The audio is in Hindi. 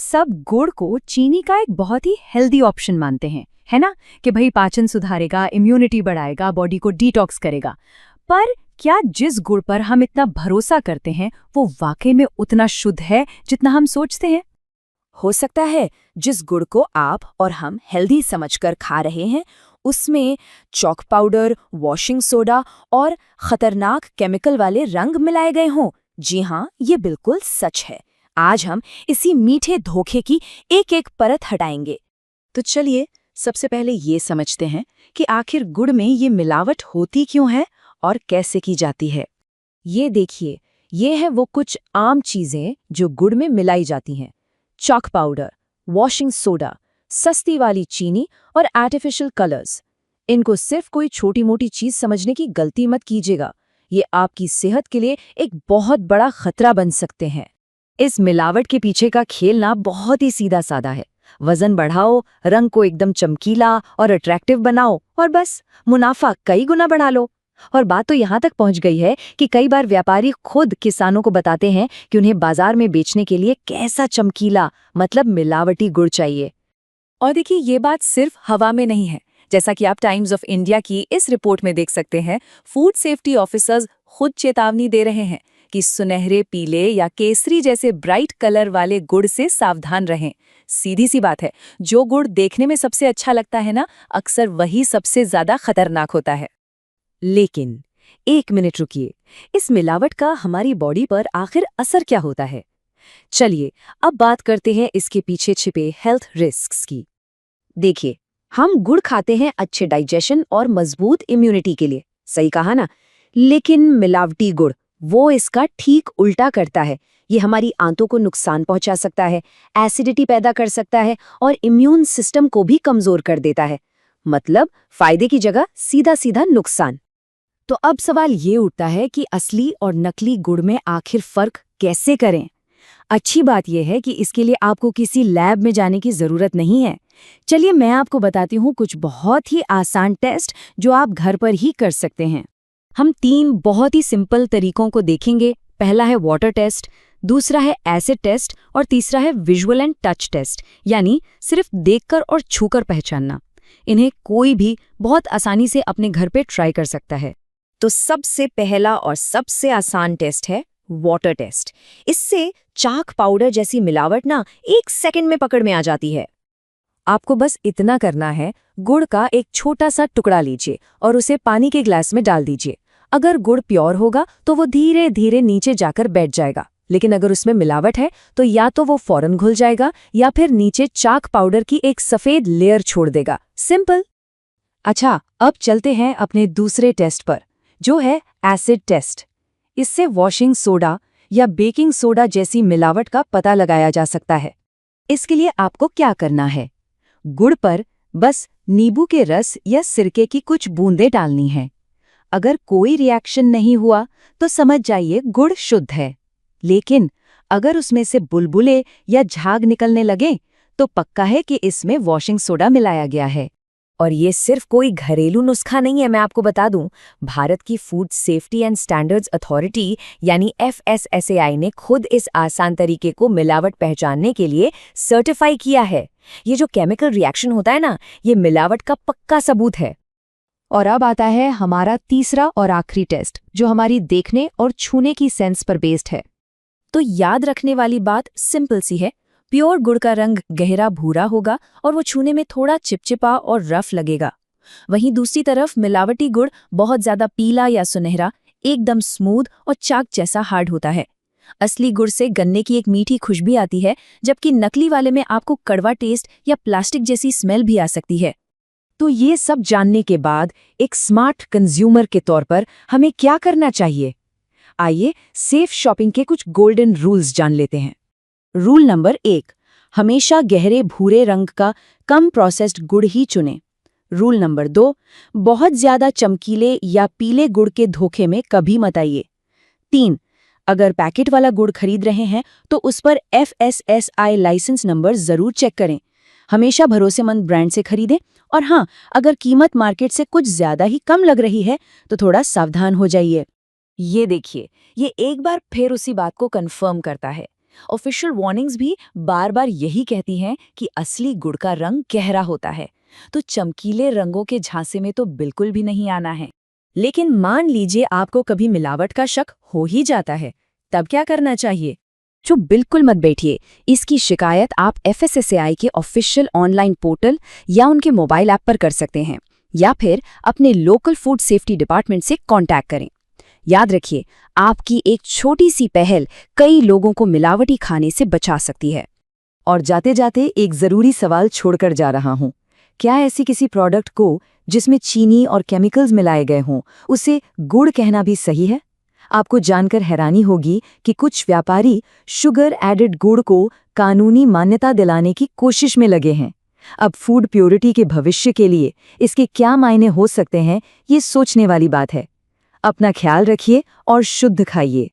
सब गुड़ को चीनी का एक बहुत ही हेल्दी ऑप्शन मानते हैं, है ना, कि भाई पाचन सुधारेगा, इम्यूनिटी बढ़ाएगा, बॉडी को डिटॉक्स करेगा। पर क्या जिस गुड़ पर हम इतना भरोसा करते हैं वो वाकई में उतना शुद्ध है जितना हम सोचते हैं? हो सकता है जिस गुड़ को आप और हम हेल्दी समझकर खा रहे हैं उसमें चॉक पाउडर, वॉशिंग सोडा और खतरनाक केमिकल वाले रंग मिलाए गए हों। जी हाँ, ये बिल्कुल सच है। आज हम इसी मीठे धोखे की एक एक परत हटाएंगे। तो चलिए सबसे पहले ये समझते हैं कि आखिर गुड़ में ये मिलावट होती क्यों है और कैसे की जाती है। ये देखिए, ये है वो कुछ आम चीजें जो गुड़ में मिलाई जाती हैं। चॉक पाउडर, वॉशिंग सोडा, सस्ती वाली चीनी और आर्टिफिशियल कलर्स। इनको सिर्फ कोई छोटी मोटी चीज समझने की गलती मत कीजिएगा। ये आपकी सेहत के लिए एक बहुत बड़ा खतरा बन सकते हैं। इस मिलावट के पीछे का खेल ना बहुत ही सीधा साधा है। वजन बढ़ाओ, रंग को एकदम चमकीला और अट्रैक्टिव बनाओ और बस मुनाफा कई गुना बढ़ा लो। और बात तो यहाँ तक पहुँच गई है कि कई बार व्यापारी खुद किसानों को बताते हैं कि उन्हें बाजार में बेचने के लिए कैसा चमकीला मतलब मिलावटी गुड़ चाहिए। और देखिए, ये बात सिर्फ हवा में नहीं है। जैसा कि आप टाइम्स ऑफ इंडिया की इस रिपोर्ट में देख सकते हैं, फूड सेफ्टी ऑफिसर्स खुद चेतावनी दे रहे हैं कि सुनहरे, पीले या केसरी जैसे ब्राइट कलर वाले गुड़ से सावधान रहें। सीधी सी बात है, जो गुड़ देखने में सबसे अच्छा लगता है ना, अक्सर वही सबसे ज्यादा खतरनाक होता है। लेकिन एक मिनट रुकिए, इस मिलावट का हमारी बॉडी पर आखिर असर क्या होता है? चलिए अब बात करते हैं इसके पीछे छिपे हेल्थ रिस्क्स की। देखिए, हम गुड़ खाते हैं अच्छे डाइजेशन और मजबूत इम्यूनिटी के लिए, सही कहा ना? लेकिन मिलावटी गुड़ वो इसका ठीक उल्टा करता है। ये हमारी आंतों को नुकसान पहुंचा सकता है, एसिडिटी पैदा कर सकता है और इम्यून सिस्टम को भी कमजोर कर देता है। मतलब फायदे की जगह सीधा सीधा नुकसान। तो अब सवाल ये उठता है कि असली और नकली गुड़ में आखिर फर्क कैसे करें? अच्छी बात यह है कि इसके लिए आपको किसी लैब में जाने की जरूरत नहीं है। चलिए मैं आपको बताती हूँ कुछ बहुत ही आसान टेस्ट जो आप घर पर ही कर सकते हैं। हम 3 बहुत ही सिंपल तरीकों को देखेंगे। पहला है वाटर टेस्ट, दूसरा है एसिड टेस्ट और तीसरा है विजुअल एंड टच टेस्ट, यानी सिर्फ देखकर और छूकर पहचानना। इन्हें कोई भी बहुत आसानी से अपने घर पे ट्राई कर सकता है। तो सबसे पहला और सबसे आसान टेस्ट है वाटर टेस्ट। इससे चाक पाउडर जैसी मिलावट ना 1 सेकंड में पकड़ में आ जाती है। आपको बस इतना करना है, गुड़ का एक छोटा सा टुकड़ा लीजिए और उसे पानी के ग्लास में डाल दीजिए। अगर गुड़ प्योर होगा तो वो धीरे धीरे नीचे जाकर बैठ जाएगा, लेकिन अगर उसमें मिलावट है तो या तो वो फौरन घुल जाएगा या फिर नीचे चाक पाउडर की एक सफेद लेयर छोड़ देगा। सिंपल। अच्छा, अब चलते हैं अपने दूसरे टेस्ट पर, जो है एसिड टेस्ट। इससे वॉशिंग सोडा या बेकिंग सोडा जैसी मिलावट का पता लगाया जा सकता है। इसके लिए आपको क्या करना है? गुड़ पर बस नींबू के रस या सिरके की कुछ बूंदें डालनी है। अगर कोई रिएक्शन नहीं हुआ तो समझ जाइए गुड़ शुद्ध है। लेकिन अगर उसमें से बुलबुले या झाग निकलने लगे तो पक्का है कि इसमें वॉशिंग सोडा मिलाया गया है। और ये सिर्फ कोई घरेलू नुस्खा नहीं है, मैं आपको बता दूं। भारत की food safety and standards authority यानी FSSAI ने खुद इस आसान तरीके को मिलावट पहचानने के लिए सर्टिफाई किया है। ये जो केमिकल रिएक्शन होता है ना, ये मिलावट का पक्का सबूत है। और अब आता है हमारा तीसरा और आखिरी टेस्ट, जो हमारी देखने और छूने की सेंस पर बेस्ड है। तो याद रखने वाली बात सिंपल सी है। प्योर गुड़ का रंग गहरा भूरा होगा और वो छूने में थोड़ा चिपचिपा और रफ लगेगा। वहीं दूसरी तरफ मिलावटी गुड़ बहुत ज्यादा पीला या सुनहरा, एकदम स्मूथ और चाक जैसा हार्ड होता है। असली गुड़ से गन्ने की एक मीठी खुशबू आती है, जबकि नकली वाले में आपको कड़वा टेस्ट या प्लास्टिक जैसी स्मेल भी आ सकती है। तो ये सब जानने के बाद एक स्मार्ट कंज्यूमर के तौर पर हमें क्या करना चाहिए? आइए सेफ शॉपिंग के कुछ गोल्डन रूल्स जान लेते हैं। रूल नंबर 1, हमेशा गहरे भूरे रंग का कम प्रोसेस्ड गुड़ ही चुनें। रूल नंबर 2, बहुत ज्यादा चमकीले या पीले गुड़ के धोखे में कभी मत आइए। 3, अगर पैकेट वाला गुड़ खरीद रहे हैं तो उस पर FSSAI लाइसेंस नंबर जरूर चेक करें। हमेशा भरोसेमंद ब्रांड से खरीदें। और हाँ, अगर कीमत मार्केट से कुछ ज्यादा ही कम लग रही है तो थोड़ा सावधान हो जाइए। ये देखिए, ये एक बार फिर उसी बात को कंफर्म करता है। ऑफिशियल वार्निंग्स भी बार बार यही कहती हैं कि असली गुड़ का रंग गहरा होता है, तो चमकीले रंगों के झांसे में तो बिल्कुल भी नहीं आना है। लेकिन मान लीजिए आपको कभी मिलावट का शक हो ही जाता है, तब क्या करना चाहिए? चुप बिल्कुल मत बैठिए। इसकी शिकायत आप FSSAI के ऑफिशियल ऑनलाइन पोर्टल या उनके मोबाइल ऐप पर कर सकते हैं, या फिर अपने लोकल फूड सेफ्टी डिपार्टमेंट से कांटेक्ट करें। याद रखिए, आपकी एक छोटी सी पहल कई लोगों को मिलावटी खाने से बचा सकती है। और जाते जाते एक ज़रूरी सवाल छोड़कर जा रहा हूँ। क्या ऐसी किसी प्रोडक्ट को जिसमें चीनी और केमिकल्स मिलाए गए हों, उसे गुड़ कहना भी सही है? आपको जानकर हैरानी होगी कि कुछ व्यापारी शुगर एडेड गुड़ को कानूनी मान्यता दिलाने की कोशिश में लगे हैं। अब फूड प्योरिटी के भविष्य के लिए इसके क्या मायने हो सकते हैं, ये सोचने वाली बात है। अपना ख्याल रखिए और शुद्ध खाइए।